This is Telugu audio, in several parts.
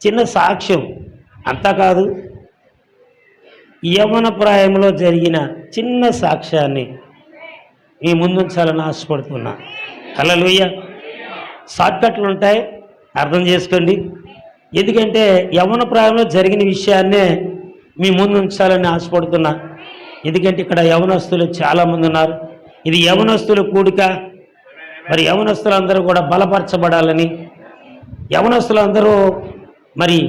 చిన్న సాక్ష్యం, అంతా కాదు, యవ్వన ప్రాయంలో జరిగిన చిన్న సాక్ష్యాన్ని మీ ముందుంచాలని ఆశపడుతున్నా. హల్లెలూయా. షార్ట్కట్లు ఉంటాయి, అర్థం చేసుకోండి. ఎందుకంటే యవ్వన ప్రాయంలో జరిగిన విషయాన్నే మీ ముందు ఉంచాలని ఆశపడుతున్నా. ఎందుకంటే ఇక్కడ యవనస్తులు చాలామంది ఉన్నారు. ఇది యవనస్తుల కూడిక. మరి యవనస్తులందరూ కూడా బలపరచబడాలని, యవనస్తులందరూ మరి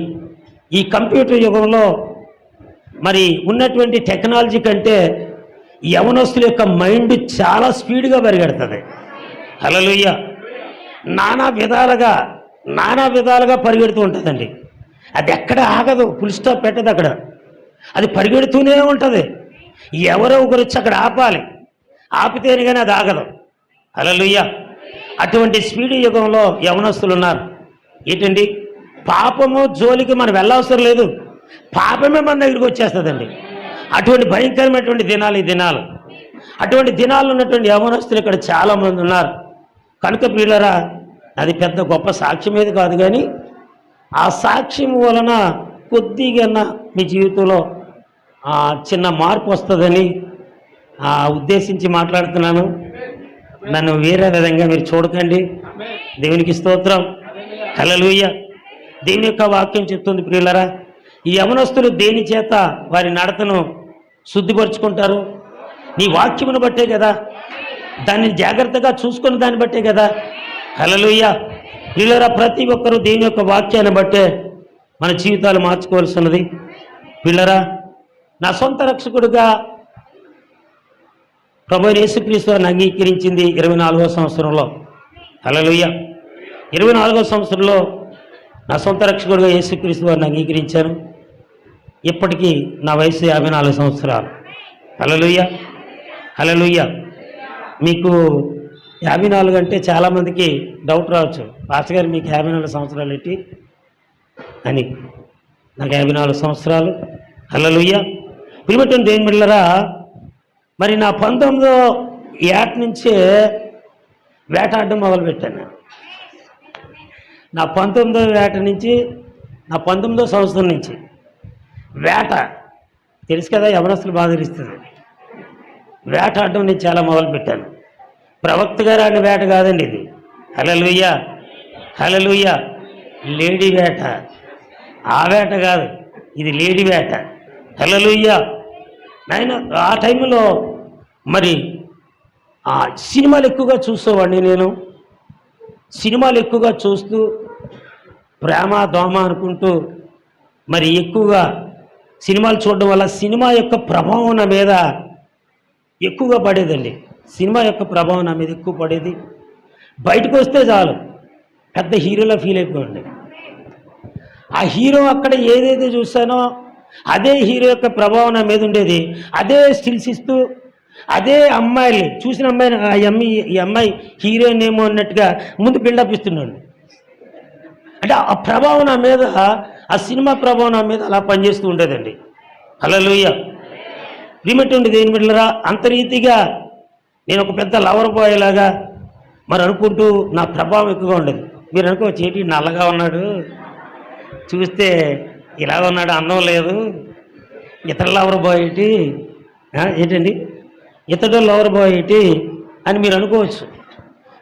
ఈ కంప్యూటర్ యుగంలో మరి ఉన్నటువంటి టెక్నాలజీ కంటే యవనస్తుల యొక్క మైండ్ చాలా స్పీడ్గా పరిగెడుతుంది. హల్లెలూయా. నానా విధాలుగా పరిగెడుతూ ఉంటుందండి. అది ఎక్కడ ఆగదు, ఫుల్ స్టాప్ పెట్టదు అక్కడ, అది పరిగెడుతూనే ఉంటుంది. ఎవరో ఒకరు వచ్చి అక్కడ ఆపాలి, ఆపితేనే కానీ అది ఆగదు. హల్లెలూయా. అటువంటి స్పీడ్ యుగంలో యవనస్తులు ఉన్నారు. ఏంటండి, పాపము జోలికి మనం వెళ్ళవసరం లేదు, పాపమే మన దగ్గరికి వచ్చేస్తుందండి. అటువంటి భయంకరమైనటువంటి దినాలు ఈ దినాలు. అటువంటి దినాలు ఉన్నటువంటి యవనస్తులు ఇక్కడ చాలామంది ఉన్నారు. కనుక ప్రియులారా, అది పెద్ద గొప్ప సాక్ష్యం ఏది కాదు, కానీ ఆ సాక్ష్యం వలన కొద్దిగా మీ జీవితంలో చిన్న మార్పు వస్తుందని ఉద్దేశించి మాట్లాడుతున్నాను. నన్ను వేరే విధంగా మీరు చూడకండి. దేవునికి స్తోత్రం. హల్లెలూయా. దేవుని యొక్క వాక్యం చెప్తుంది ప్రియులారా, ఈ యవనస్తులు దేని చేత వారి నడతను శుద్ధిపరుచుకుంటారు? నీ వాక్యమును బట్టే కదా, దాన్ని జాగ్రత్తగా చూసుకున్న దాన్ని బట్టే కదా. హల్లెలూయా. ప్రియులారా, ప్రతి ఒక్కరూ దేవుని యొక్క వాక్యాన్ని బట్టే మన జీవితాలు మార్చుకోవాల్సి ఉన్నది. ప్రియులారా, నా సొంత రక్షకుడిగా ప్రభువైన యేసుక్రీస్తు వారిని అంగీకరించింది 24వ సంవత్సరంలో. హల్లెలూయా. 24వ సంవత్సరంలో నా సొంత రక్షకుడిగా యేసుక్రీస్తు వారిని అంగీకరించాను. ఇప్పటికీ నా వయసు 54 సంవత్సరాలు. హల్లెలూయా. హల్లెలూయా. మీకు 54 అంటే చాలామందికి డౌట్ రావచ్చు, పాస్టర్ గారు మీకు 54 సంవత్సరాలు ఏంటి అని. నాకు 54 సంవత్సరాలు. హల్లెలూయా. ప్రియమైన దేవుని బిడ్డలారా, మరి నా 19వ ఏట నుంచే వేటాడడం మొదలుపెట్టాను. నా 19వ ఏట నుంచి, నా 19వ సంవత్సరం నుంచి వేట, తెలుసు కదా యవనస్తులు బాగా తెలుస్తుంది. వేటాడడం నేను చాలా మొదలుపెట్టాను. ప్రవక్త గారు ఆడిన వేట కాదండి ఇది. హల్లెలూయా. హల్లెలూయా. లేడీ వేట, ఆ వేట కాదు, ఇది లేడీ వేట. హల్లెలూయా. నేను ఆ టైంలో మరి సినిమాలు ఎక్కువగా చూసేవాడిని. నేను సినిమాలు ఎక్కువగా చూస్తూ ప్రేమ దోమ అనుకుంటూ మరి ఎక్కువగా సినిమాలు చూడడం వల్ల సినిమా యొక్క ప్రభావం నా మీద ఎక్కువగా పడేదండి. సినిమా యొక్క ప్రభావం నా మీద ఎక్కువ పడేది. బయటకు వస్తే చాలు పెద్ద హీరోలా ఫీల్ అయిపోయింది. ఆ హీరో అక్కడ ఏదైతే చూస్తానో అదే హీరో యొక్క ప్రభావం నా మీద ఉండేది. అదే స్టిల్స్ ఇస్తూ అదే అమ్మాయిని చూసిన అమ్మాయిని ఈ అమ్మాయి హీరోయిన్ ఏమో అన్నట్టుగా ముందు బిల్డప్ ఇస్తున్నాడు. అంటే ఆ ప్రభావం నా మీద, ఆ సినిమా ప్రభావం నా మీద అలా పనిచేస్తూ ఉండేదండి. హల్లెలూయా. రిమోట్ దేని బిడ్డలారా, అంత రీతిగా నేను ఒక పెద్ద లవర్ బాయ్ లాగా మరి అనుకుంటూ నా ప్రభావం ఎక్కువగా ఉండేది. మీరు అనుకోవచ్చు, ఏంటి నల్లగా ఉన్నాడు, చూస్తే ఇలా ఉన్నాడు, అందం లేదు, ఇతర లవర్ బాయ్ ఏంటి, ఏంటండి ఇతడు లవర్ బాయ్ ఏంటి అని మీరు అనుకోవచ్చు.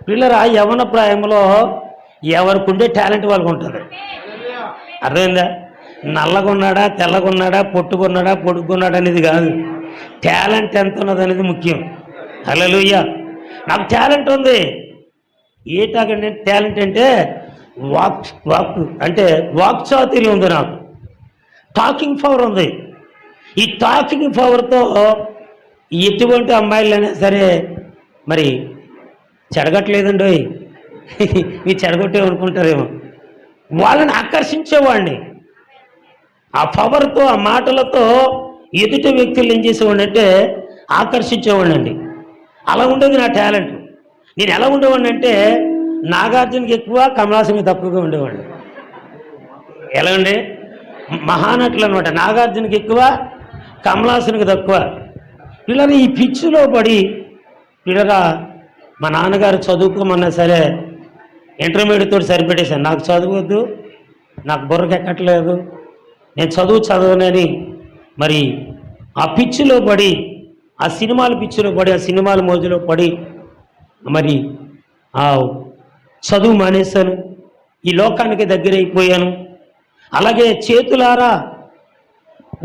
పిల్లలు ఆ యవ్వన ప్రాయంలో ఎవరికి ఉండే టాలెంట్ వాళ్ళకు ఉంటుంది. అర్థమైందా? నల్లగొన్నాడా, తెల్లగొన్నాడా, పొట్టుకున్నాడా, పొడుగున్నాడా అనేది కాదు, టాలెంట్ ఎంత ఉన్నది అనేది ముఖ్యం. హల్లెలూయా. నాకు టాలెంట్ ఉంది. ఏంటంటే టాలెంట్ అంటే వాక్ అంటే వాక్చాతుర్యం ఉంది. నాకు టాకింగ్ పవర్ ఉంది. ఈ టాకింగ్ పవర్తో ఎటువంటి అమ్మాయిలైనా సరే మరి చెడగట్లేదండి, మీరు చెడగొట్టే అనుకుంటారేమో, వాళ్ళని ఆకర్షించేవాడిని. ఆ పవర్తో, ఆ మాటలతో ఎదుటి వ్యక్తులు ఏం చేసేవాడిని అంటే ఆకర్షించేవాడిని అండి. అలా ఉండేది నా టాలెంట్. నేను ఎలా ఉండేవాడిని అంటే నాగార్జునకి ఎక్కువ, కమలాసన్కి తక్కువగా ఉండేవాడిని. ఎలా ఉండే మహానటులు అనమాట. నాగార్జునకి ఎక్కువ, కమలాసన్కి తక్కువ. పిల్లలు ఈ పిచ్చిలో పడి పిల్లరా, మా నాన్నగారు చదువుకోమన్నా సరే ఇంటర్మీడియట్ తోటి సరిపెట్టేశాను. నాకు చదువద్దు, నాకు బుర్రకి ఎక్కట్లేదు, నేను చదవనని మరి ఆ పిచ్చిలో పడి, ఆ సినిమాల పిచ్చిలో పడి, ఆ సినిమాల మోజులో పడి మరి ఆ చదువు మానేశాను, ఈ లోకానికి దగ్గరైపోయాను. అలాగే చేతులారా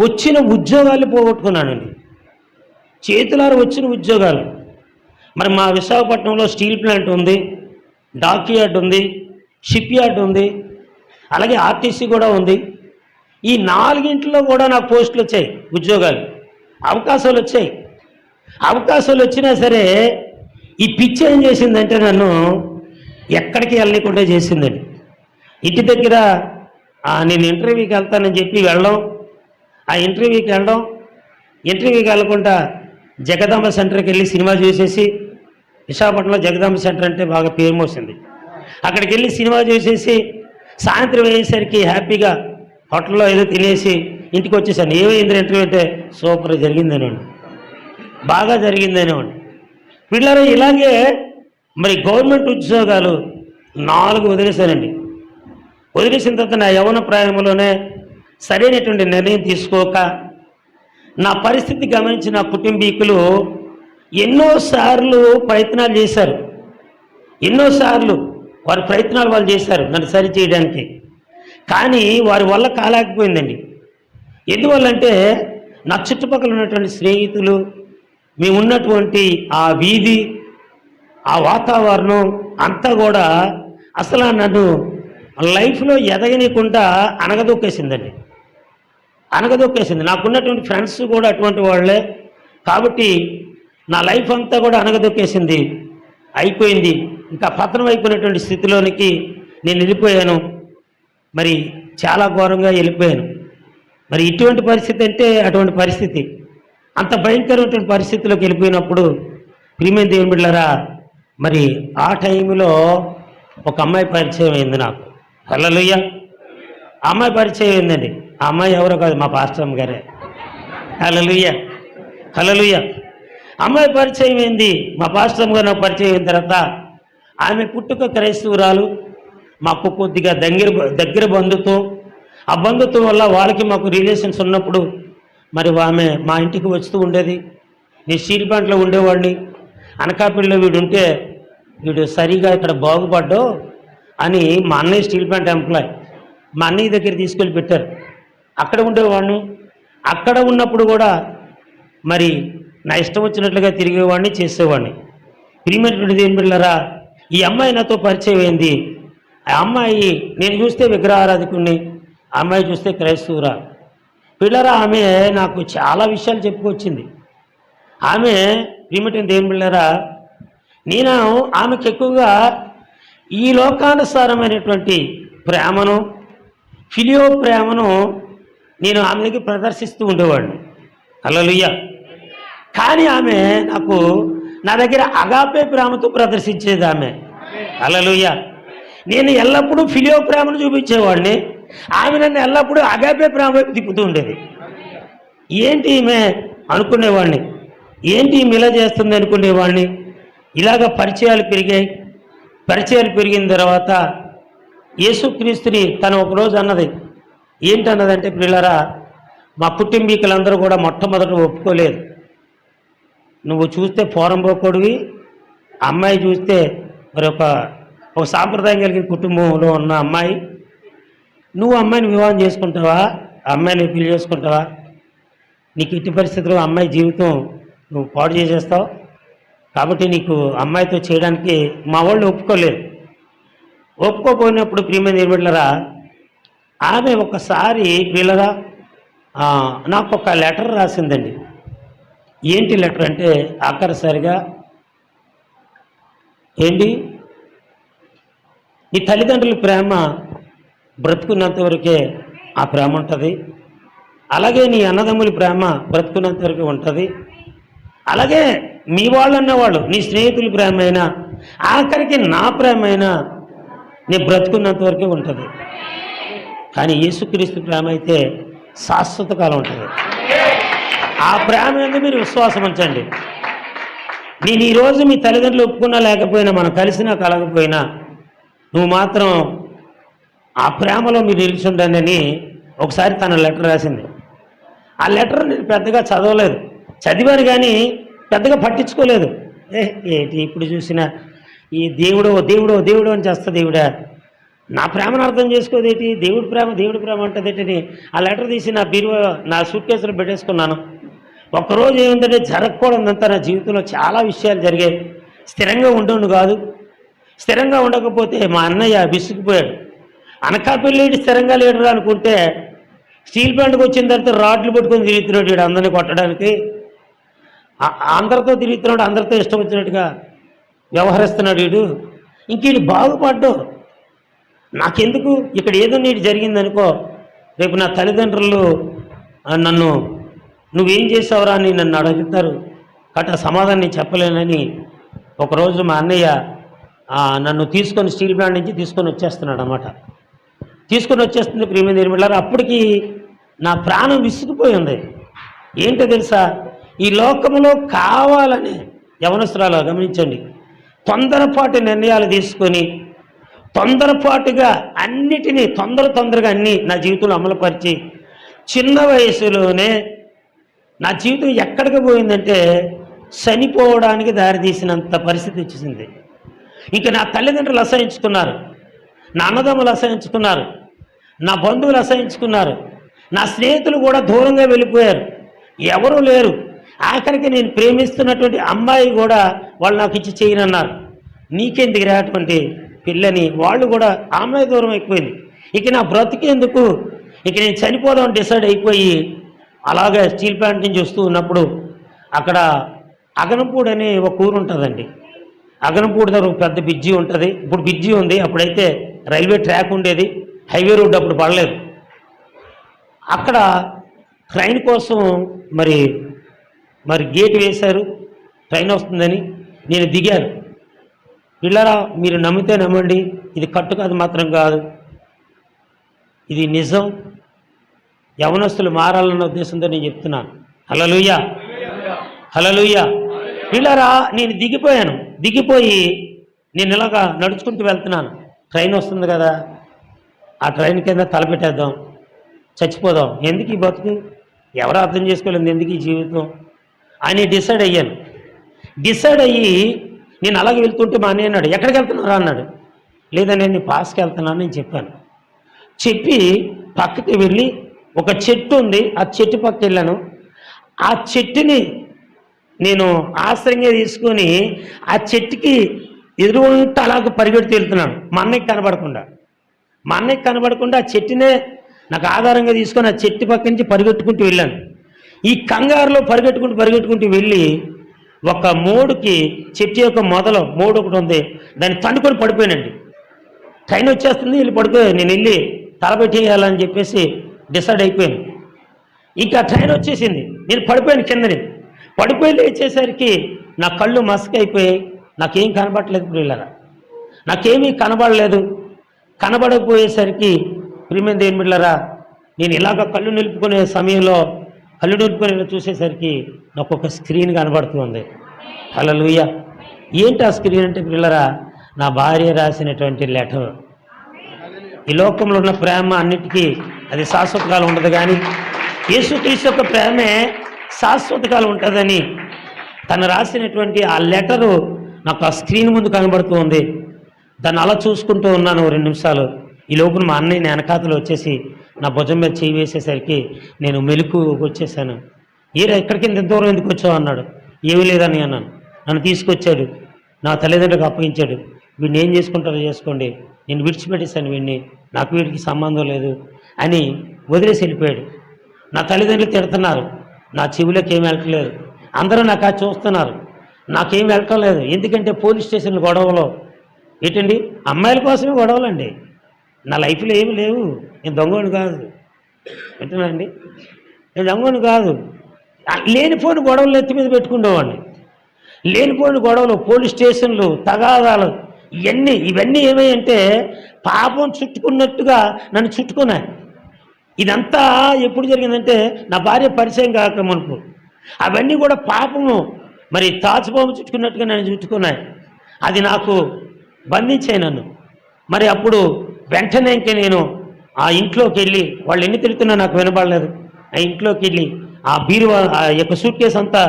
వచ్చిన ఉద్యోగాలు పోగొట్టుకున్నానండి. చేతులారా వచ్చిన ఉద్యోగాలు. మరి మా విశాఖపట్నంలో స్టీల్ ప్లాంట్ ఉంది, డాక్ యార్డ్ ఉంది, షిప్ యార్డ్ ఉంది, అలాగే ఆర్టీసీ కూడా ఉంది. ఈ 4 కూడా నాకు పోస్టులు వచ్చాయి, ఉద్యోగాలు, అవకాశాలు వచ్చాయి. అవకాశాలు వచ్చినా సరే ఈ పిచ్చి ఏం చేసిందంటే నన్ను ఎక్కడికి వెళ్ళకుండా చేసిందండి. ఇంటి దగ్గర నేను ఇంటర్వ్యూకి వెళ్తానని చెప్పి వెళ్ళడం, ఆ ఇంటర్వ్యూకి వెళ్ళకుండా జగదాంబ సెంటర్కి వెళ్ళి సినిమా చూసేసి, విశాఖపట్నంలో జగదాంబ సెంటర్ అంటే బాగా పేరు మోసింది, అక్కడికి వెళ్ళి సినిమా చూసేసి సాయంత్రం అయ్యేసరికి హ్యాపీగా హోటల్లో ఏదో తినేసి ఇంటికి వచ్చేసాను. ఏమైంది ఇంటర్వ్యూ అంటే సూపర్ జరిగిందనేవాడు, బాగా జరిగిందనేవాడు. పిల్లలు ఇలాగే మరి గవర్నమెంట్ ఉద్యోగాలు 4 వదిలేశానండి. వదిలేసిన తర్వాత నా యవ్వన ప్రాయంలోనే సరైనటువంటి నిర్ణయం తీసుకోక నా పరిస్థితి గమనించిన నా కుటుంబీకులు ఎన్నోసార్లు ప్రయత్నాలు చేశారు. ఎన్నోసార్లు వారి ప్రయత్నాలు వాళ్ళు చేశారు నన్ను సరి చేయడానికి. కానీ వారి వల్ల కాలేకపోయిందండి. ఎందువల్లంటే నా చుట్టుపక్కల ఉన్నటువంటి స్నేహితులు, మేము ఉన్నటువంటి ఆ వీధి, ఆ వాతావరణం అంతా కూడా అసలు నన్ను లైఫ్లో ఎదగనీయకుండా అనగదొక్కేసిందండి. నాకున్నటువంటి ఫ్రెండ్స్ కూడా అటువంటి వాళ్ళే. కాబట్టి నా లైఫ్ అంతా కూడా అనగదొక్కేసింది, అయిపోయింది. ఇంకా పతనం అయిపోయినటువంటి స్థితిలోనికి నేను వెళ్ళిపోయాను. మరి చాలా ఘోరంగా వెళ్ళిపోయాను. మరి ఇటువంటి పరిస్థితి అంటే అటువంటి పరిస్థితి, అంత భయంకరమైనటువంటి పరిస్థితిలోకి వెళ్ళిపోయినప్పుడు ప్రియమైన దేవుని బిడ్డలారా, మరి ఆ టైంలో ఒక అమ్మాయి పరిచయం అయింది నాకు. హల్లెలూయా. ఆ అమ్మాయి పరిచయం అయిందండి. ఆ అమ్మాయి ఎవరో కాదు, మా పాస్టర్ గారే. హల్లెలూయా, హల్లెలూయా. అమ్మాయి పరిచయం అయింది, మా పాస్టర్ గారు నాకు పరిచయం అయిన తర్వాత ఆమె పుట్టుక క్రైస్తవురాలు, మాకు కొద్దిగా దగ్గర బంధుత్వం. ఆ బంధుత్వం వల్ల వాళ్ళకి మాకు రిలేషన్స్ ఉన్నప్పుడు మరి ఆమె మా ఇంటికి వస్తూ ఉండేది. నేను స్టీల్ ప్లాంట్లో ఉండేవాడిని. అనకాపల్లిలో వీడు సరిగా ఇక్కడ బాగుపడ్డో అని మా అన్నయ్య స్టీల్ ప్లాంట్ ఎంప్లాయ్, మా అన్నయ్య దగ్గర తీసుకెళ్ళి పెట్టారు. అక్కడ ఉండేవాడిని. అక్కడ ఉన్నప్పుడు కూడా మరి నా ఇష్టం వచ్చినట్లుగా తిరిగేవాడిని, చేసేవాడిని. ప్రియమైనటువంటి దేవుని బిడ్డలారా, ఈ అమ్మాయి నాతో పరిచయం అయింది. ఆ అమ్మాయి నేను చూస్తే విగ్రహారాధికుడిని, ఆ అమ్మాయి చూస్తే క్రైస్తవురా. పిల్లరా, ఆమె నాకు చాలా విషయాలు చెప్పుకొచ్చింది. ఆమె ప్రియమైనటువంటి దేవుని బిడ్డలారా, నేను ఆమెకు ఎక్కువగా ఈ లోకానుసారమైనటువంటి ప్రేమను, ఫిలియో ప్రేమను నేను ఆమె దగ్గర ప్రదర్శిస్తూ ఉండేవాడిని. హల్లెలూయా. కానీ ఆమె నా దగ్గర అగాపే ప్రేమతో ప్రదర్శించేది ఆమె. హల్లెలూయా. నేను ఎల్లప్పుడూ ఫిలియో ప్రేమను చూపించేవాడిని, ఆమె నన్ను ఎల్లప్పుడూ అగాపే ప్రేమ వైపు తిప్పుతూ ఉండేది. ఏంటి ఈమె అనుకునేవాడిని, ఏంటి ఈమె ఇలా చేస్తుంది అనుకునేవాడిని. ఇలాగ పరిచయాలు పెరిగాయి. పరిచయాలు పెరిగిన తర్వాత యేసుక్రీస్తుని తను ఒకరోజు అన్నది. ఏంటన్నదంటే, పిల్లరా, మా కుటుంబీకులందరూ కూడా మొట్టమొదట ఒప్పుకోలేదు. నువ్వు చూస్తే పోరంబోకోడివి, అమ్మాయి చూస్తే మరి ఒక సాంప్రదాయం కలిగిన కుటుంబంలో ఉన్న అమ్మాయి, నువ్వు అమ్మాయిని వివాహం చేసుకుంటావా, అమ్మాయిని పెళ్లి చేసుకుంటావా, నీకు ఇట్టి పరిస్థితుల్లో అమ్మాయి జీవితం నువ్వు పాడు చేసేస్తావు, కాబట్టి నీకు అమ్మాయితో చేయడానికి మా వాళ్ళు ఒప్పుకోలేదు. ఒప్పుకోపోయినప్పుడు ప్రియమైన దేవుళ్ళరా, ఆమె ఒకసారి పిల్లరా నాకు ఒక లెటర్ రాసిందండి. ఏంటి లెటర్ అంటే, ఆఖరిసారిగా ఏంటి, నీ తల్లిదండ్రుల ప్రేమ బ్రతుకున్నంత వరకే ఆ ప్రేమ ఉంటుంది, అలాగే నీ అన్నదమ్ముల ప్రేమ బ్రతుకున్నంత వరకే ఉంటుంది, అలాగే మీ వాళ్ళు అన్నవాళ్ళు, నీ స్నేహితుల ప్రేమ అయినా, ఆఖరికి నా ప్రేమ అయినా నీ బ్రతుకున్నంత వరకే ఉంటుంది. కానీ యేసుక్రీస్తు ప్రేమ అయితే శాశ్వత కాలం ఉంటుంది. ఆ ప్రేమ మీద మీరు విశ్వాసం ఉంచండి. నేను ఈరోజు మీ తల్లిదండ్రులు ఒప్పుకున్నా లేకపోయినా, మనం కలిసినా కలగకపోయినా, నువ్వు మాత్రం ఆ ప్రేమలో మీరు నిలిచుండండి అని ఒకసారి తన లెటర్ రాసింది. ఆ లెటర్ నేను పెద్దగా చదవలేదు, చదివాను కానీ పెద్దగా పట్టించుకోలేదు. ఏంటి ఇప్పుడు చూసినా ఈ దేవుడో దేవుడో దేవుడు అని చేస్తుంది దేవుడా, నా ప్రేమను అర్థం చేసుకోదేటి, దేవుడి ప్రేమ అంటదేటని ఆ లెటర్ తీసి నా బీరువా నా సూట్ కేసులో పెట్టేసుకున్నాను. ఒక్కరోజు ఏముందంటే జరగకూడదంతా నా జీవితంలో చాలా విషయాలు జరిగాయి. స్థిరంగా ఉండను కాదు, స్థిరంగా ఉండకపోతే మా అన్నయ్య విసిగిపోయాడు. అనకాపల్లి స్థిరంగా లేడు అనుకుంటే స్టీల్ ప్లాంట్కి వచ్చిన తర్వాత రాడ్లు పట్టుకొని తిరుగుతున్నాడు వీడు అందరినీ కొట్టడానికి. అందరితో తిరుగుతున్నాడు, అందరితో ఇష్టం వచ్చినట్టుగా వ్యవహరిస్తున్నాడు వీడు. ఇంక వీడు బాగుపడ్డు. నాకెందుకు ఇక్కడ ఏదో నీటి జరిగిందనుకో, రేపు నా తల్లిదండ్రులు నన్ను నువ్వేం చేసావురా అని నన్ను అడుగుతారు కాబట్టి సమాధానం నేను చెప్పలేనని ఒకరోజు మా అన్నయ్య నన్ను తీసుకొని స్టీల్ ప్లాంట్ నుంచి తీసుకొని వచ్చేస్తున్నాడు అన్నమాట. తీసుకొని వచ్చేస్తుంది ప్రియమైన నిర్మలారా. అప్పటికి నా ప్రాణం విసిగిపోయింది. ఏంటో తెలుసా, ఈ లోకంలో కావాలని యవనస్తురాలు గమనించండి, తొందరపాటు నిర్ణయాలు తీసుకొని తొందరపాటుగా అన్నిటినీ తొందరగా అన్నీ నా జీవితంలో అమలుపరిచి చిన్న వయసులోనే నా జీవితం ఎక్కడికి పోయిందంటే చనిపోవడానికి దారితీసినంత పరిస్థితి వచ్చేసింది. ఇంకా నా తల్లిదండ్రులు అసహించుకున్నారు, నా అన్నదమ్ములు అసహించుకున్నారు, నా బంధువులు అసహించుకున్నారు, నా స్నేహితులు కూడా దూరంగా వెళ్ళిపోయారు, ఎవరూ లేరు. ఆఖరికి నేను ప్రేమిస్తున్నటువంటి అమ్మాయి కూడా వాళ్ళు నాకు ఇచ్చి చేయనన్నారు. నీకెందుకు రాటువంటి పిల్లని వాళ్ళు కూడా అమ్మాయి దూరం అయిపోయింది. ఇక నా బ్రతికేందుకు, ఇక నేను చనిపోదాం డిసైడ్ అయిపోయి అలాగే స్టీల్ ప్లాంట్ నుంచి వస్తూ ఉన్నప్పుడు అక్కడ అగనంపూడి అనే ఒక ఊరు ఉంటుందండి. అగనంపూడి దగ్గర ఒక పెద్ద బ్రిడ్జి ఉంటుంది. ఇప్పుడు బ్రిడ్జి ఉంది, అప్పుడైతే రైల్వే ట్రాక్ ఉండేది, హైవే రోడ్డు అప్పుడు పడలేదు. అక్కడ ట్రైన్ కోసం మరి గేట్ వేశారు, ట్రైన్ వస్తుందని. నేను దిగాను. పిల్లరా మీరు నమ్మితే నమ్మండి, ఇది కట్టు కాదు మాత్రం కాదు, ఇది నిజం. యవనస్తులు మారాలన్న ఉద్దేశంతో నేను చెప్తున్నాను. హల్లెలూయా, హల్లెలూయా. పిల్లరా నేను దిగిపోయాను. దిగిపోయి నేను ఇలాగా నడుచుకుంటూ వెళ్తున్నాను. ట్రైన్ వస్తుంది కదా, ఆ ట్రైన్ కింద తలపెట్టేద్దాం, చచ్చిపోదాం, ఎందుకు ఈ బతుకు, ఎవరు అర్థం చేసుకోలేదు ఎందుకు ఈ జీవితం అని డిసైడ్ అయ్యాను. డిసైడ్ అయ్యి నేను అలాగే వెళ్తుంటే మా అన్నయ్య అన్నాడు, ఎక్కడికి వెళ్తున్నారా అన్నాడు. లేదా నేను పాస్కి వెళ్తున్నాను నేను చెప్పాను. చెప్పి పక్కకి వెళ్ళి ఒక చెట్టు ఉంది, ఆ చెట్టు పక్కకి వెళ్ళాను. ఆ చెట్టుని నేను ఆశ్రయంగా తీసుకొని ఆ చెట్టుకి ఎదురుంటే అలాగ పరిగెడుతూ వెళ్తున్నాను, మా అన్నయ్యకి కనబడకుండా ఆ చెట్టునే నాకు ఆధారంగా తీసుకొని ఆ చెట్టు పక్క నుంచి పరిగెట్టుకుంటూ వెళ్ళాను. ఈ కంగారులో పరిగెట్టుకుంటూ వెళ్ళి ఒక మోడుకి, చెట్టు యొక్క మొదలు మోడు ఒకటి ఉంది, దాన్ని తండుకొని పడిపోయానండి. ట్రైన్ వచ్చేస్తుంది, వెళ్ళి పడిపోయాను. నేను వెళ్ళి తలపెట్టేయాలని చెప్పేసి డిసైడ్ అయిపోయాను. ఇంకా ట్రైన్ వచ్చేసింది, నేను పడిపోయాను. కిందని పడిపోయి లేచేసరికి నా కళ్ళు మసకైపోయాయి, నాకేం కనబడలేదు. ఇప్పుడు వెళ్ళారా నాకేమీ కనబడలేదు. కనబడకపోయేసరికి ప్రియమైన దేవుని బిడ్డలారా, నేను ఇలాగ కళ్ళు నిలుపుకునే సమయంలో కళ్ళు నిలుపుకొని చూసేసరికి నాకు ఒక స్క్రీన్ కనబడుతుంది. హల్లెలూయా. ఏంటి ఆ స్క్రీన్ అంటే పిల్లరా, నా భార్య రాసినటువంటి లెటర్. ఈ లోకంలో ఉన్న ప్రేమ అన్నిటికీ అది శాశ్వతకాలం ఉండదు, కానీ యేసుక్రీస్తు యొక్క ప్రేమే శాశ్వతకాలం ఉంటుందని తను రాసినటువంటి ఆ లెటరు నాకు ఆ స్క్రీన్ ముందు కనబడుతూ ఉంది. దాన్ని అలా చూసుకుంటూ ఉన్నాను 2 నిమిషాలు. ఈ లోపల మా అన్నయ్య వెనకాతలు వచ్చేసి నా భుజం మీద చేయి వేసేసరికి నేను మెలకు వచ్చేసాను. ఎక్కడికి ఇంత దూరం ఎందుకు వచ్చావు అన్నాడు. ఏమీ లేదని అన్నాను. నన్ను తీసుకొచ్చాడు, నా తల్లిదండ్రులకు అప్పగించాడు. వీడిని ఏం చేసుకుంటారో చేసుకోండి, నేను విడిచిపెట్టేశాను వీడిని, నాకు వీడికి సంబంధం లేదు అని వదిలేసి వెళ్ళిపోయాడు. నా తల్లిదండ్రులు తిడుతున్నారు, నా చెవులకు ఏం వెళ్ళట్లేదు. అందరూ నాకు అది చూస్తున్నారు, నాకేం వెళ్ళటం లేదు. ఎందుకంటే పోలీస్ స్టేషన్ల గొడవలో ఏంటండి, అమ్మాయిల కోసమే గొడవలండి. నా లైఫ్లో ఏమి లేవు. నేను దొంగని కాదు, వింటున్నానండి, నేను దొంగని కాదు. లేనిపోని గొడవలు ఎత్తి మీద పెట్టుకునేవాడిని. లేనిపోని గొడవలు, పోలీస్ స్టేషన్లు, తగాదాలు, ఇవన్నీ ఏమయ్యంటే పాపం చుట్టుకున్నట్టుగా నన్ను చుట్టుకున్నాయి. ఇదంతా ఎప్పుడు జరిగిందంటే నా భార్య పరిచయం కాక మునుపు. అవన్నీ కూడా పాపము మరి తాచుపాము చుట్టుకున్నట్టుగా నన్ను చుట్టుకున్నాయి. అది నాకు బంధించాయి నన్ను. మరి అప్పుడు వెంటనే ఇంక నేను ఆ ఇంట్లోకి వెళ్ళి, వాళ్ళు ఎన్ని తిరుగుతున్నా నాకు వినపడలేదు, ఆ ఇంట్లోకి వెళ్ళి ఆ బీరువా ఆ యొక్క సూట్ కేసు అంతా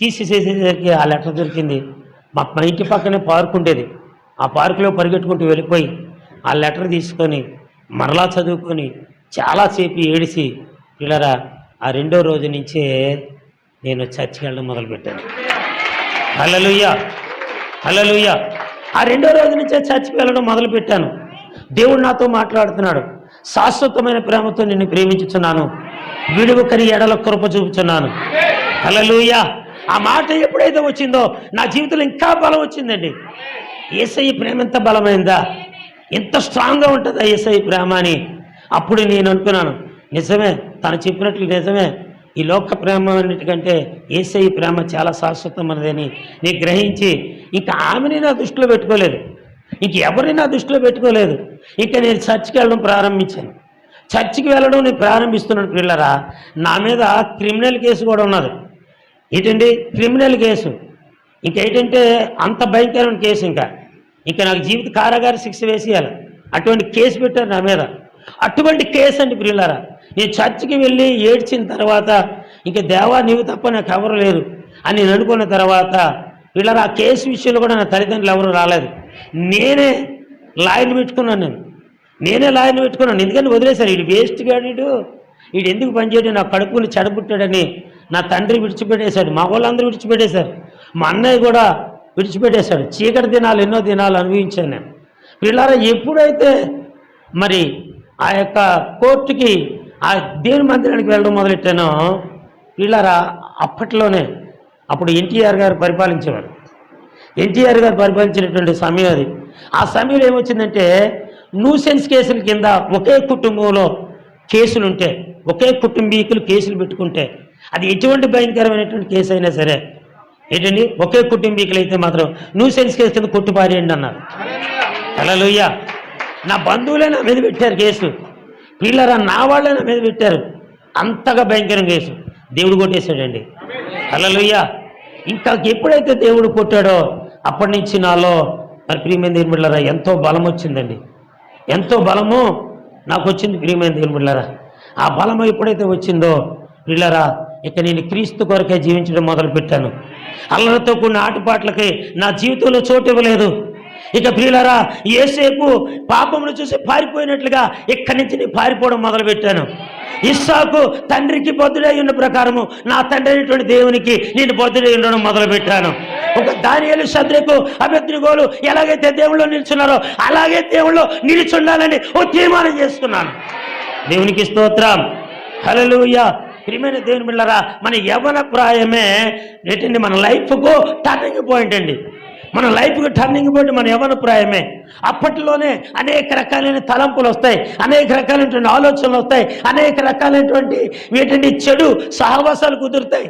తీసేసేసరికి ఆ లెటర్ దొరికింది. మా ఇంటి పక్కనే పార్క్ ఉండేది, ఆ పార్కులో పరిగెట్టుకుంటూ వెళ్ళిపోయి ఆ లెటర్ తీసుకొని మరలా చదువుకొని చాలాసేపు ఏడిసి పిల్లరా ఆ రెండో రోజు నుంచే నేను చర్చికి వెళ్ళడం మొదలుపెట్టాను. హల్లెలూయా, హల్లెలూయా. ఆ రెండో రోజు నుంచే చర్చికి వెళ్ళడం మొదలుపెట్టాను. దేవుడు నాతో మాట్లాడుతున్నాడు. శాశ్వతమైన ప్రేమతో నిన్ను ప్రేమించుచున్నాను, విడువకని ఎడల కృప చూపుచున్నాను. హల్లెలూయా. ఆ మాట ఎప్పుడైతే వచ్చిందో నా జీవితంలో ఇంకా బలం వచ్చిందండి. యేసయ్య ప్రేమ ఎంత బలమైందా, ఎంత స్ట్రాంగ్గా ఉంటుందా యేసయ్య ప్రేమ అని అప్పుడు నేను అనుకున్నాను, నిజమే తను చెప్పినట్లు నిజమే, ఈ లోక ప్రేమ అన్నిటికంటే యేసయ్య ప్రేమ చాలా శాశ్వతమైనదని నేను గ్రహించి ఇంకా ఆమెని నా దృష్టిలో పెట్టుకోలేదు, ఇంకెవరిని నా దృష్టిలో పెట్టుకోలేదు. ఇంకా నేను చర్చికి వెళ్ళడం ప్రారంభించాను. చర్చికి వెళ్ళడం నేను ప్రారంభిస్తున్నాను పిల్లరా. నా మీద క్రిమినల్ కేసు కూడా ఉన్నది. ఏంటండి క్రిమినల్ కేసు, ఇంకేంటంటే అంత భయంకరమైన కేసు, ఇంకా నాకు జీవిత కారాగార శిక్ష వేసేయాలి, అటువంటి కేసు పెట్టారు నా మీద. అటువంటి కేసు అండి పిల్లరా. నేను చర్చికి వెళ్ళి ఏడ్చిన తర్వాత ఇంకా దేవా నీవు తప్ప నాకు ఎవరు లేరు అని నేను అనుకున్న తర్వాత పిల్లరా ఆ కేసు విషయంలో కూడా నా తల్లిదండ్రులు ఎవరు రాలేదు. నేనే లాయర్ని పెట్టుకున్నాను, నేనే లాయర్ని పెట్టుకున్నాను. ఎందుకంటే వదిలేశారు, వీడు వేస్ట్ గాడు, వీడు ఎందుకు పనిచేయడం, నా కడుపుని చెడబుట్టాడని నా తండ్రి విడిచిపెట్టేశాడు, మా వాళ్ళందరూ విడిచిపెట్టేశారు, మా అన్నయ్య కూడా విడిచిపెట్టేశాడు. చీకటి దినాలు ఎన్నో దినాలు అనుభవించాను నేను. పిల్లరా ఎప్పుడైతే మరి ఆ యొక్క కోర్టుకి ఆ దేవుని మందిరానికి వెళ్ళడం మొదలెట్టానో పిల్లరా అప్పట్లోనే అప్పుడు ఎన్టీఆర్ గారు పరిపాలించేవారు. ఎన్టీఆర్ గారు పరిపాలించినటువంటి సమయం అది. ఆ సమయంలో ఏమొచ్చిందంటే న్యూసెన్స్ కేసుల కింద ఒకే కుటుంబంలో కేసులుంటే, ఒకే కుటుంబీకులు కేసులు పెట్టుకుంటే అది ఎటువంటి భయంకరమైనటువంటి కేసు అయినా సరే ఏంటండి ఒకే కుటుంబీకులు అయితే మాత్రం న్యూసెన్స్ కేసు కింద కొట్టుపారేయండి అన్నారు. హల్లెలూయా. నా బంధువులే నా మీద పెట్టారు కేసు, పిల్లరా నా వాళ్ళే నా మీద పెట్టారు. అంతగా భయంకరం కేసు దేవుడు కొట్టేశాడండి. హల్లెలూయా. ఇంకా ఎప్పుడైతే దేవుడు కొట్టాడో అప్పటి నుంచి నాలో మరి ప్రియమైన దేవుని బిడ్డలారా ఎంతో బలం వచ్చిందండి, ఎంతో బలము నాకు వచ్చింది ప్రియమైన దేవుని బిడ్డలారా. ఆ బలం ఎప్పుడైతే వచ్చిందో పిల్లరా ఇక నేను క్రీస్తు కొరకే జీవించడం మొదలుపెట్టాను. అల్లరితో కూడిన ఆటపాట్లకి నా జీవితంలో చోటు ఇవ్వలేదు. ఇక ప్రియులారా యేసేపు పాపమును చూసి పారిపోయినట్లుగా ఇక్కడి నుంచి నేను పారిపోవడం మొదలుపెట్టాను. ఇస్సాకు తండ్రికి బొద్దుడై ఉన్న ప్రకారము నా తండ్రి అయినటువంటి దేవునికి నేను బొద్దుడై ఉండడం మొదలుపెట్టాను. ఒక దానియేలు షద్రకు అబేద్నెగోలు ఎలాగైతే దేవుళ్ళు నిల్చున్నారో అలాగే దేవుళ్ళు నిలుచుండాలని ఓ తీర్మానం చేసుకున్నాను. దేవునికి స్తోత్రం. హల్లెలూయా. ప్రియమైన దేవుని బిడ్డలారా మన యవ్వన ప్రాయమే ఏంటండి మన లైఫ్కు టర్నింగ్ పాయింట్ అండి. మన లైఫ్కి టర్నింగ్ పాయింట్ మన యవ్వన ప్రాయమే. అప్పట్లోనే అనేక రకాలైన తలంపులు వస్తాయి, అనేక రకాలైనటువంటి ఆలోచనలు వస్తాయి, అనేక రకాలైనటువంటి వీటిని చెడు సహవాసాలు కుదురుతాయి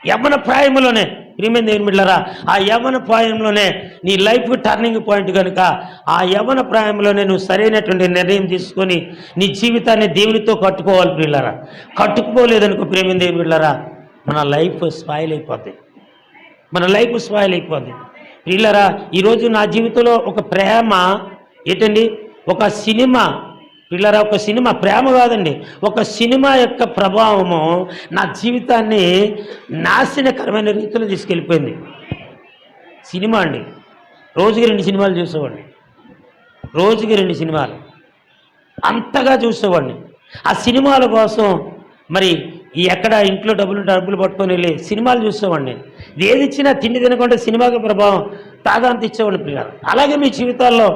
యవ్వన ప్రాయంలోనే. ప్రియమైన దేవుని బిడ్డలారా ఆ యవ్వన ప్రాయంలోనే నీ లైఫ్కి టర్నింగ్ పాయింట్ కనుక ఆ యవ్వన ప్రాయంలోనే నువ్వు సరైనటువంటి నిర్ణయం తీసుకొని నీ జీవితాన్ని దేవునితో కట్టుకోవాలి పిల్లరా. కట్టుకోలేదనుకో ప్రియమైన దేవుని బిడ్డలారా మన లైఫ్ స్పాయిల్ అయిపోద్ది, మన లైఫ్ స్పాయిల్ అయిపోద్ది పిల్లరా. ఈరోజు నా జీవితంలో ఒక ప్రేమ ఏంటండి, ఒక సినిమా పిల్లరా, ఒక సినిమా ప్రేమ కాదండి, ఒక సినిమా యొక్క ప్రభావము నా జీవితాన్ని నాశనకరమైన రీతిలో తీసుకెళ్ళిపోయింది. సినిమా అండి, రోజుకి 2 సినిమాలు చూసేవాడిని, రోజుకి 2 సినిమాలు అంతగా చూసేవాడిని. ఆ సినిమాల కోసం మరి ఎక్కడ ఇంట్లో డబ్బులు పట్టుకొని వెళ్ళి సినిమాలు చూసేవాడిని. ఏది ఇచ్చినా తిండి తినకుండా సినిమాకి ప్రభావం ప్రాధాన్యత ఇచ్చేవాడిని పిల్లలు. అలాగే మీ జీవితాల్లో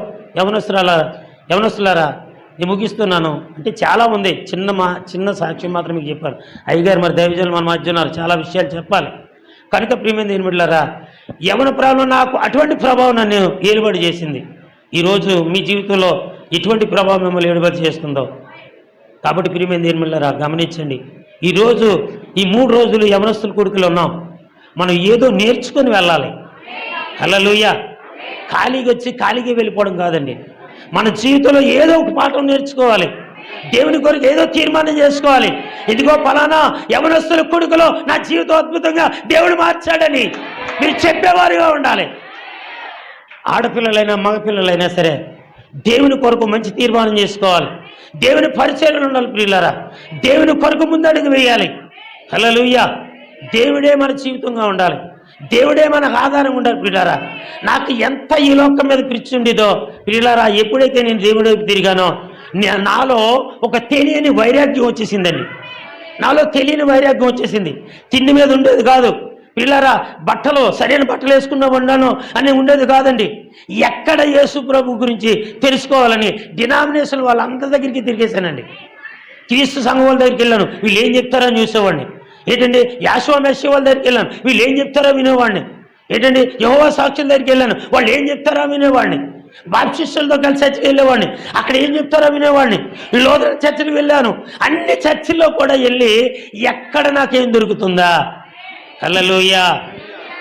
యవనస్తులారా నేను ముగిస్తున్నాను. అంటే చాలా ఉంది, చిన్న సాక్ష్యం మాత్రం మీకు చెప్పాను. అయ్యగారు మరి దైవజనులు మన మధ్య ఉన్నారు, చాలా విషయాలు చెప్పాలి కనుక ప్రియమైన దేవుని బిడ్డలారా యవన ప్రారంభం నాకు అటువంటి ప్రభావం నన్ను ఏలుబడి చేసింది. ఈరోజు మీ జీవితంలో ఎటువంటి ప్రభావం మిమ్మల్ని ఏలుబడి చేస్తుందో. కాబట్టి ప్రియమైన దేవుని బిడ్డలారా గమనించండి. ఈరోజు ఈ 3 రోజులు యవనస్తుల కొడుకులు ఉన్నాం, మనం ఏదో నేర్చుకొని వెళ్ళాలి. హల్లెలూయా. ఖాళీగా వచ్చి ఖాళీగా వెళ్ళిపోవడం కాదండి, మన జీవితంలో ఏదో ఒక పాఠం నేర్చుకోవాలి, దేవుని కొరకు ఏదో తీర్మానం చేసుకోవాలి. ఇదిగో ఫలానా యవనస్తుల కొడుకులో నా జీవితం అద్భుతంగా దేవుడు మార్చాడని మీరు చెప్పేవారుగా ఉండాలి. ఆడపిల్లలైనా మగపిల్లలైనా సరే దేవుని కొరకు మంచి తీర్మానం చేసుకోవాలి. దేవుని పరిచర్యలు ఉండాలి ప్రియులారా. దేవుని కొరకు ముందడుగు వేయాలి. హల్లెలూయా. దేవుడే మన జీవితంగా ఉండాలి. దేవుడే మనకు ఆధారం ఉండాలి ప్రియులారా. నాకు ఎంత ఈ లోకం మీద పిచ్చి ఉండేదో ప్రియులారా, ఎప్పుడైతే నేను దేవుడి వైపు తిరిగానో నాలో ఒక తెలియని వైరాగ్యం వచ్చేసిందండి. నాలో తెలియని వైరాగ్యం వచ్చేసింది. తిండి మీద ఉండేది కాదు పిల్లరా, బట్టలు సరైన బట్టలు వేసుకున్నా ఉన్నాను అని ఉండేది కాదండి. ఎక్కడ యేసు ప్రభు గురించి తెలుసుకోవాలని డినామినేషన్ వాళ్ళందరి దగ్గరికి తిరిగేశానండి. క్రీస్తు సంఘం వాళ్ళ దగ్గరికి వెళ్ళాను, వీళ్ళు ఏం చెప్తారో అని చూసేవాడిని. ఏంటండి యాషోవా మెస్సీ వాళ్ళ దగ్గరికి వెళ్ళాను, వీళ్ళు ఏం చెప్తారో వినేవాడిని. ఏంటండి యెహోవా సాక్షుల దగ్గరికి వెళ్ళాను, వాళ్ళు ఏం చెప్తారో వినేవాడిని. బాప్టిస్టులతో కలిసి చర్చికి వెళ్ళేవాడిని, అక్కడ ఏం చెప్తారో వినేవాడిని. లూథరన్ చర్చికి వెళ్ళాను, అన్ని చర్చిల్లో కూడా వెళ్ళి ఎక్కడ నాకేం దొరుకుతుందా. హల్లెలూయా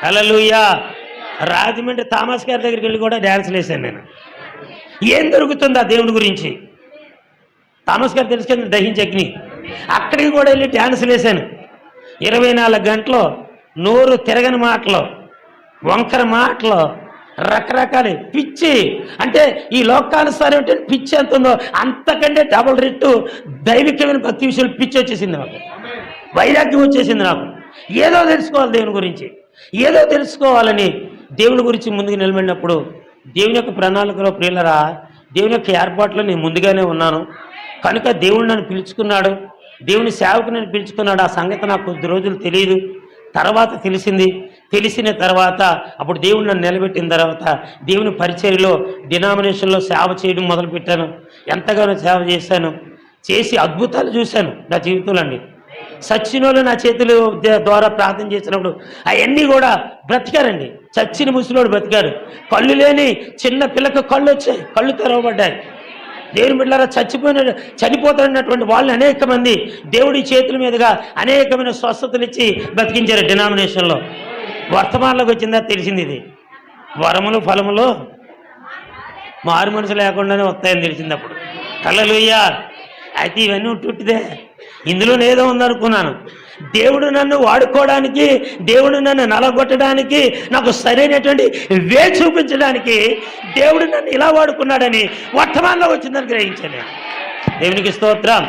హల్లెలూయా. రాజమండ్రి థామస్ గారి దగ్గరికి వెళ్ళి కూడా డ్యాన్స్లు వేసాను నేను. ఏం దొరుకుతుందా దేవుడి గురించి. థామస్ గారు తెలుసు కదా, దహించి అగ్ని. అక్కడికి కూడా వెళ్ళి డ్యాన్స్లు వేసాను. 24 గంటలు నోరు తిరగని మాటలు, వంకర మాటలు, రకరకాల పిచ్చి. అంటే ఈ లోకానుసారం ఏంటంటే పిచ్చి ఎంత ఉందో అంతకంటే డబుల్ రెట్టు దైవికమైన భక్తి విషయాలు పిచ్చి వచ్చేసింది నాకు. వైరాగ్యం వచ్చేసింది నాకు. ఏదో తెలుసుకోవాలి దేవుని గురించి, ఏదో తెలుసుకోవాలని దేవుని గురించి ముందుకు నిలబడినప్పుడు దేవుని యొక్క ప్రణాళికలో ప్రియులరా, దేవుని యొక్క ఏర్పాట్లో నేను ముందుగానే ఉన్నాను కనుక దేవుడు నన్ను పిలుచుకున్నాడు, దేవుని సేవకు నన్ను పిలుచుకున్నాడు. ఆ సంగతి నాకు కొద్ది రోజులు తెలియదు, తర్వాత తెలిసింది. తెలిసిన తర్వాత అప్పుడు దేవుడు నన్ను నిలబెట్టిన తర్వాత దేవుని పరిచర్యలో డినామినేషన్లో సేవ చేయడం మొదలుపెట్టాను. ఎంతగానో సేవ చేశాను, చేసి అద్భుతాలు చూశాను నా జీవితంలో అండి. సచ్చినోళ్ళు నా చేతుల ద్వారా ప్రార్థన చేసినప్పుడు అవన్నీ కూడా బ్రతికారండి. చచ్చిన ముసలోడు బ్రతికాడు. కళ్ళు లేని చిన్న పిల్లకి కళ్ళు వచ్చాయి, కళ్ళు తెరవబడ్డాయి. దేవుని బిడ్డలారా, చనిపోతారన్నటువంటి వాళ్ళని అనేక మంది దేవుడి చేతుల మీదుగా అనేకమైన స్వస్థతలు ఇచ్చి బ్రతికించారు డినామినేషన్లో. వర్తమానంలోకి వచ్చిందా తెలిసింది. ఇది వరములు ఫలములు మారు మనసు లేకుండానే వస్తాయని తెలిసింది అప్పుడు. హల్లెలూయా. అయితే ఇవన్నీ ఉట్టుదే, ఇందులోనేదో ఉందనుకున్నాను. దేవుడు నన్ను వాడుకోవడానికి, దేవుడు నన్ను నలగొట్టడానికి, నాకు సరైనటువంటి వే చూపించడానికి దేవుడు నన్ను ఇలా వాడుకున్నాడని వర్తమానంలో వచ్చిందని గ్రహించాను. దేవునికి స్తోత్రం.